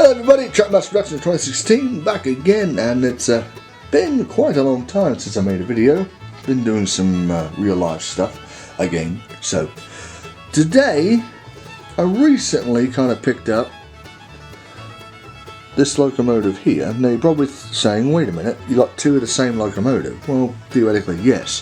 Hello everybody, Trackmaster Production 2016 back again, and it's been quite a long time since I made a video. Been doing some real life stuff again. So today I recently kind of picked up this locomotive here. Now you're probably saying, wait a minute, you got two of the same locomotive. Well, theoretically yes.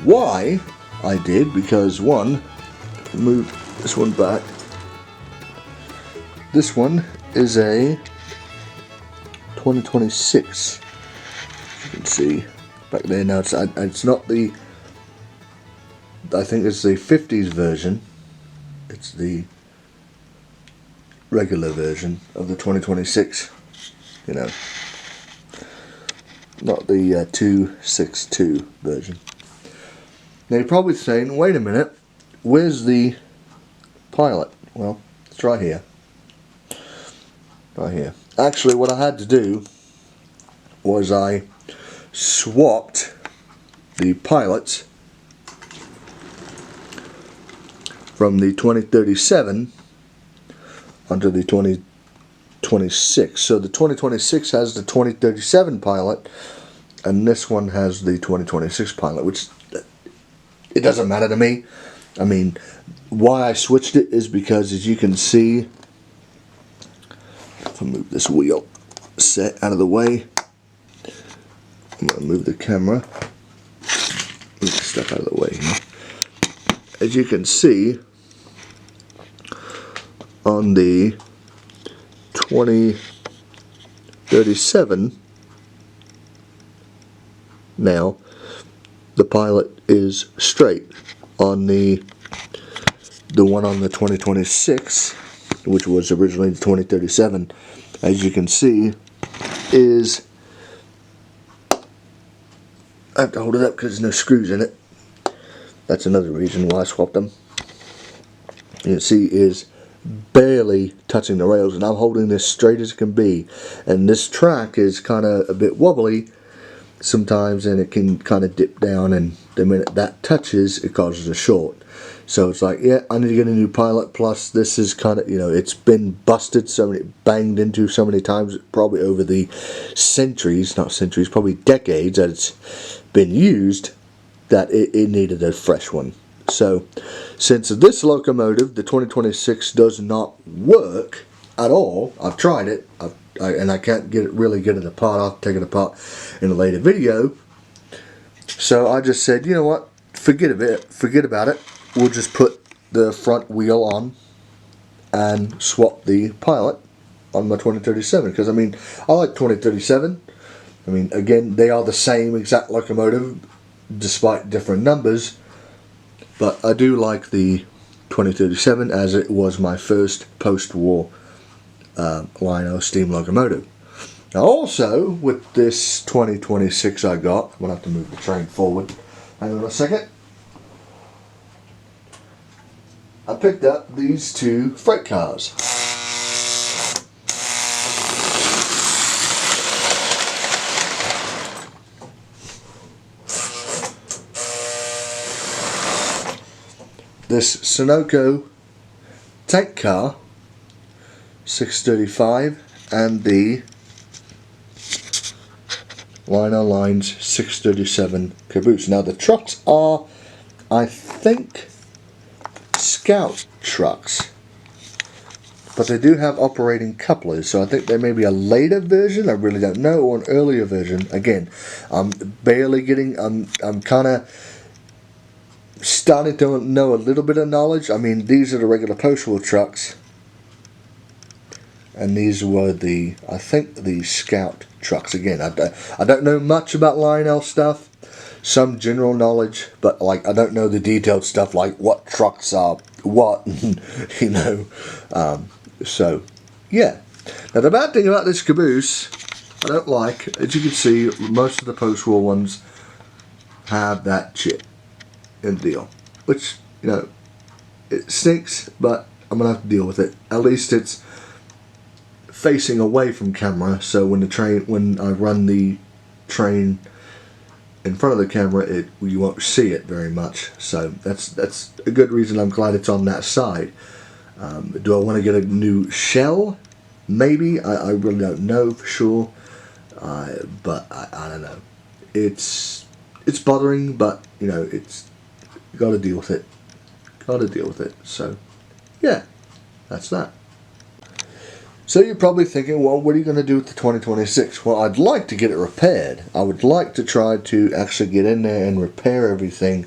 Why I did, because one, move this one back. This one is a 2026. You can see back there now. It's not the. I think it's the 50s version. It's the regular version of the 2026. You know, not the 262 version. Now you're probably saying, wait a minute, where's the pilot? Well, it's right here. Right here. Actually, what I had to do was I swapped the pilots from the 2037 onto the 2026. So the 2026 has the 2037 pilot, and this one has the 2026 pilot, which it doesn't matter to me. I mean, why I switched it is because, as you can see, if I move this wheel set out of the way, I'm going to move the camera, move the stuff out of the way here. As you can see, on the 2037 now, the pilot is straight. On the one on the 2026, which was originally the 2037, as you can see, is, I have to hold it up because there's no screws in it. That's another reason why I swapped them. You can see is barely touching the rails, and I'm holding this straight as it can be. And this track is kind of a bit wobbly sometimes, and it can kind of dip down, and the minute that touches, it causes a short. So it's like, yeah, I need to get a new pilot. Plus, this is kind of, you know, it's been busted so many, banged into so many times, probably over the centuries, not centuries, probably decades that it's been used, that it needed a fresh one. So, since this locomotive, the 2026, does not work at all, I've tried it, and I can't really get it apart. I'll take it apart in a later video. So I just said, you know what, forget about it. We'll just put the front wheel on and swap the pilot on my 2037, because I mean, I like 2037. I mean, again, they are the same exact locomotive despite different numbers, but I do like the 2037 as it was my first post-war Lionel steam locomotive. Now also, with this 2026 I got, I'm going to have to move the train forward. Hang on a second. I picked up these two freight cars. This Sunoco tank car 635 and the Lionel Lines 637 caboose. Now the trucks are, I think, Scout trucks, but they do have operating couplers, so I think there may be a later version, I really don't know, or an earlier version. Again, I'm barely getting, I'm kind of starting to know a little bit of knowledge. I mean, these are the regular post-war trucks, and these were the, I think, the Scout trucks. Again, I don't know much about Lionel stuff. Some general knowledge, but like I don't know the detailed stuff, like what trucks are what, you know. So yeah. Now the bad thing about this caboose, I don't like, as you can see, most of the post-war ones have that chip in the deal, which, you know, it stinks, but I'm gonna have to deal with it. At least it's facing away from camera, so when I run the train in front of the camera, you won't see it very much. So that's a good reason. I'm glad it's on that side. Do I want to get a new shell? Maybe. I really don't know for sure. But I don't know. It's bothering, but you know, it's, you got to deal with it. Got to deal with it. So yeah, that's that. So you're probably thinking, well, what are you going to do with the 2026? Well, I'd like to get it repaired. I would like to try to actually get in there and repair everything,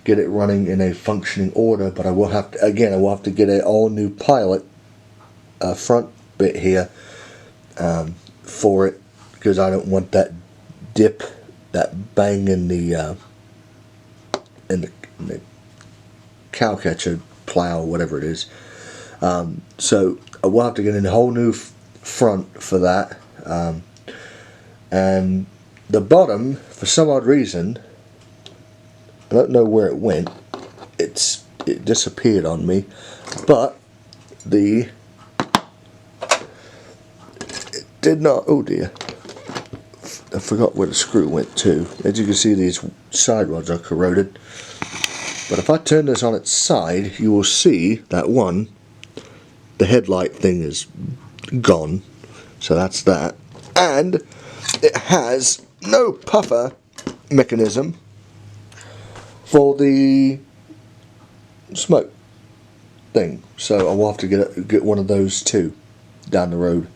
get it running in a functioning order, but I will have to, again, I will have to get an all new pilot front bit here for it, because I don't want that dip, that bang in the cow catcher plow, whatever it is. So I will have to get in a whole new front for that, and the bottom, for some odd reason, I don't know where it went. It disappeared on me, but it did not. Oh dear! I forgot where the screw went to. As you can see, these side rods are corroded. But if I turn this on its side, you will see that one, the headlight thing is gone, so that's that, and it has no puffer mechanism for the smoke thing, so I will have to get one of those too down the road.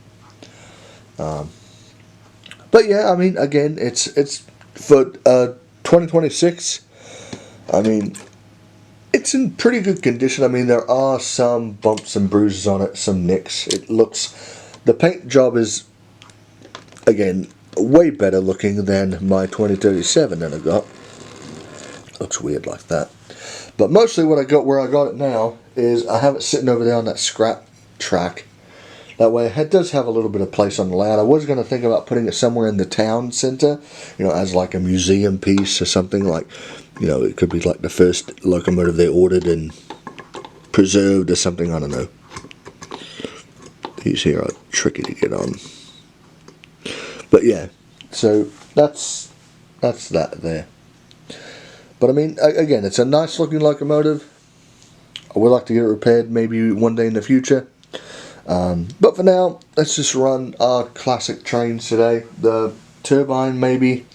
But yeah, I mean, again, it's for 2026. I mean, it's in pretty good condition. I mean, there are some bumps and bruises on it, some nicks. It looks, the paint job is, again, way better looking than my 2037 that I got. Looks weird like that. But mostly what I got, where I got it now, is I have it sitting over there on that scrap track. That way it does have a little bit of place on the land. I was going to think about putting it somewhere in the town center, you know, as like a museum piece or something, like, you know, it could be like the first locomotive they ordered and preserved or something, I don't know. These here are tricky to get on. But yeah, so that's that there. But I mean, again, it's a nice looking locomotive. I would like to get it repaired maybe one day in the future. But for now, let's just run our classic trains today. The turbine, maybe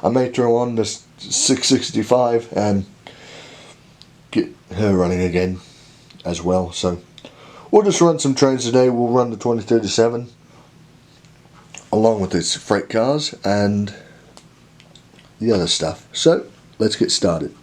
I may throw on the 665 and get her running again as well. So we'll just run some trains today. We'll run the 2037 along with its freight cars and the other stuff. So let's get started.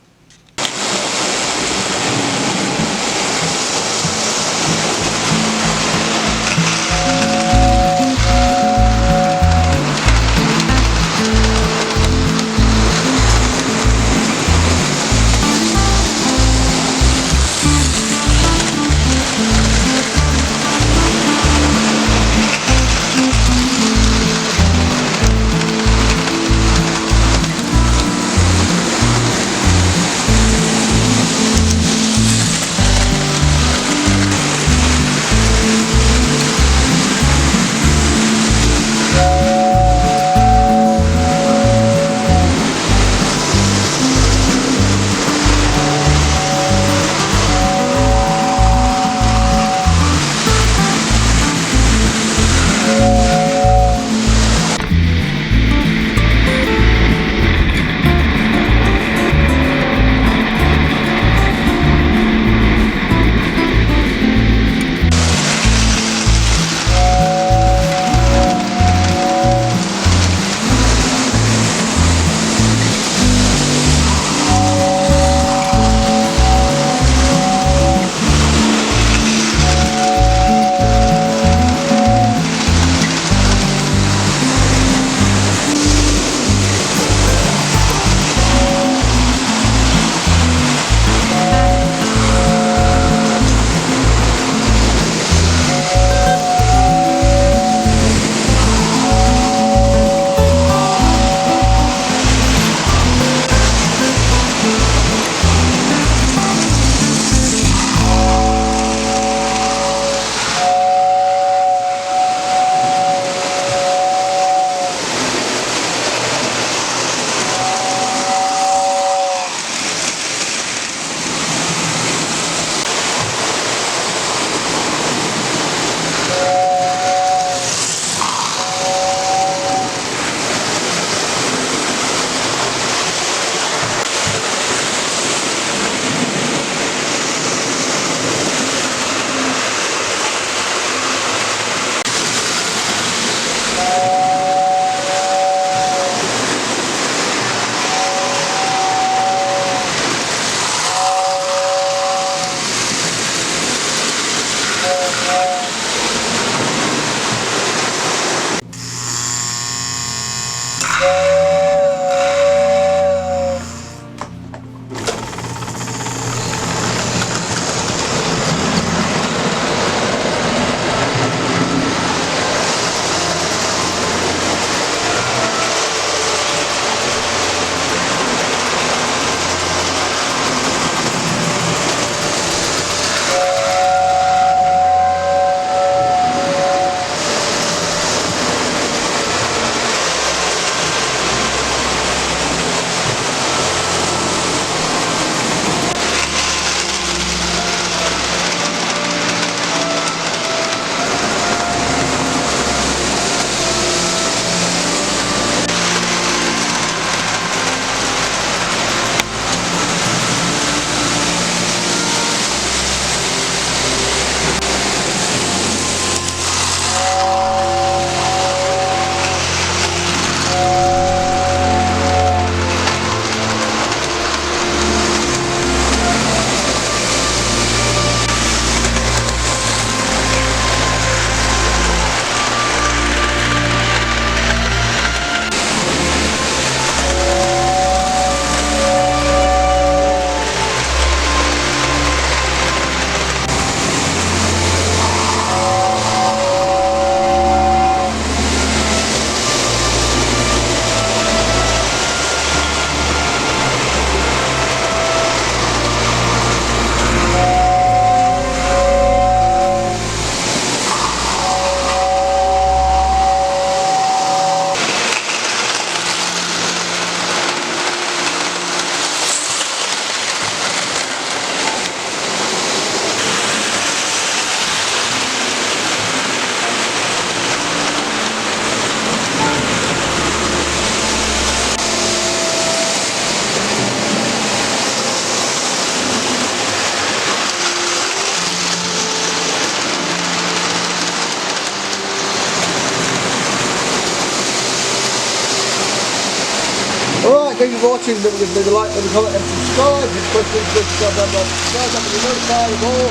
thank you for watching. Don't forget to leave a like, leave a comment and subscribe. If you have questions, subscribe down below. Subscribe to be notified of all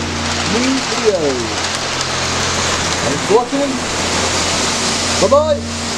new videos. Thanks for watching. Bye bye.